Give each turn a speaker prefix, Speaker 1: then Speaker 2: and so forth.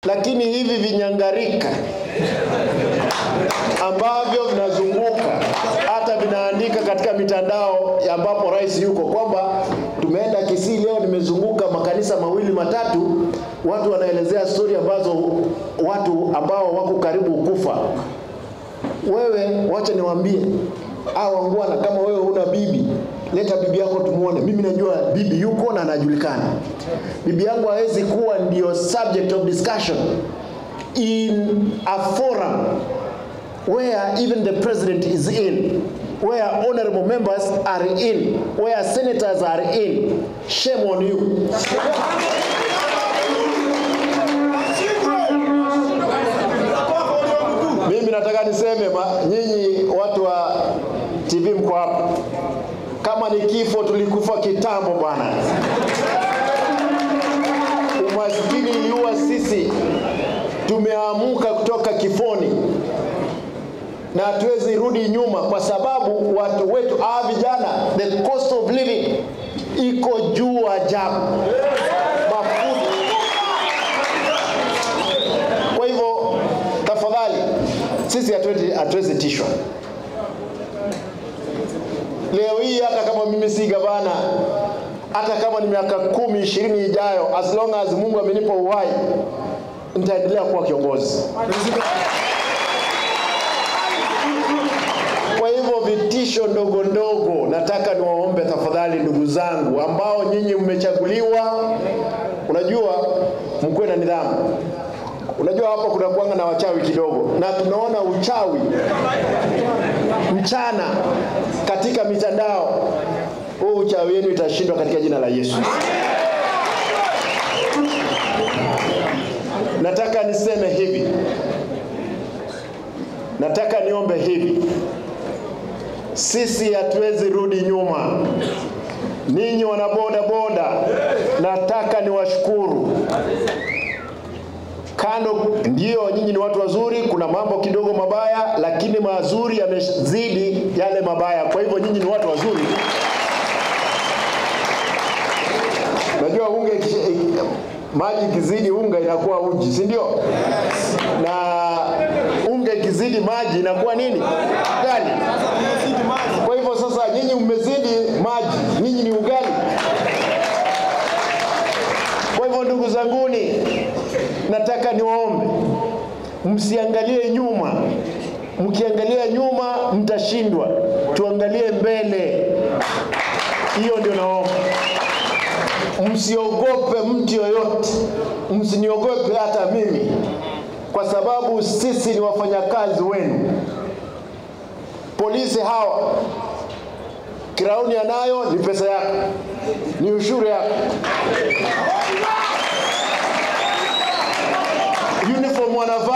Speaker 1: Lakini hivi vinyangarika ambavyo vinazunguka hata vinaandika katika mitandao ambapo rais yuko kwamba tumeenda Kisii leo, nimezunguka makanisa mawili matatu, watu wanaelezea story ambazo watu ambao wako karibu kufa. Wewe wacha niwaambie wangwana, kama wewe una bibi, leta bibi yako tumuone. Mimi najua bibi yuko na anajulikana. Bibi yangu hawezi kuwa ndio subject of discussion in a forum where even the president is in, where honorable members are in, where senators are in. Shame on you. Mimi nataka niseme nyinyi watu wa TV mko hapa, kama ni kifo tulikufa kitambo bwana. Umaskini yuwa sisi tumeamuka kutoka kifoni na hatuwezi rudi nyuma, kwa sababu watu wetu vijana, the cost of living iko juu ajabu. Kwa hivyo tafadhali sisi hatuwezi tishwa. Leo hii hata kama mimi si gavana, hata kama ni miaka 10, 20 ijayo, as long as Mungu amenipa uhai, nitaendelea kuwa kiongozi. Kwa hivyo vitisho ndogo ndogo, nataka niwaombe tafadhali ndugu zangu ambao nyinyi mmechaguliwa, unajua mkuwe na nidhamu. Unajua hapa kuna kuanga na wachawi kidogo, na tunaona uchawi mchana katika mitandao. Huu uchawi wenu itashindwa katika jina la Yesu. Nataka niseme hivi, nataka niombe hivi, sisi hatuwezi rudi nyuma. Ninyi wana boda boda, nataka niwashukuru. Kando ndio nyinyi ni watu wazuri, kuna mambo kidogo mabaya, lakini mazuri yamezidi yale mabaya. Kwa hivyo nyinyi ni watu wazuri. Najua maji kizidi unga inakuwa uji, si ndio? Na unga kizidi maji inakuwa nini? Ugali. Kwa hivyo sasa nyinyi mmezidi maji, nyinyi ni ugali. Kwa hivyo ndugu zanguni, nataka niwaombe msiangalie nyuma. Mkiangalia nyuma mtashindwa. Tuangalie mbele. Hiyo ndio naomba. Msiogope mtu yoyote. Msiniogope hata mimi, kwa sababu sisi ni wafanyakazi wenu. Polisi hawa kirauni anayo ni pesa yako, ni ushuru yako. Uniform wanavaa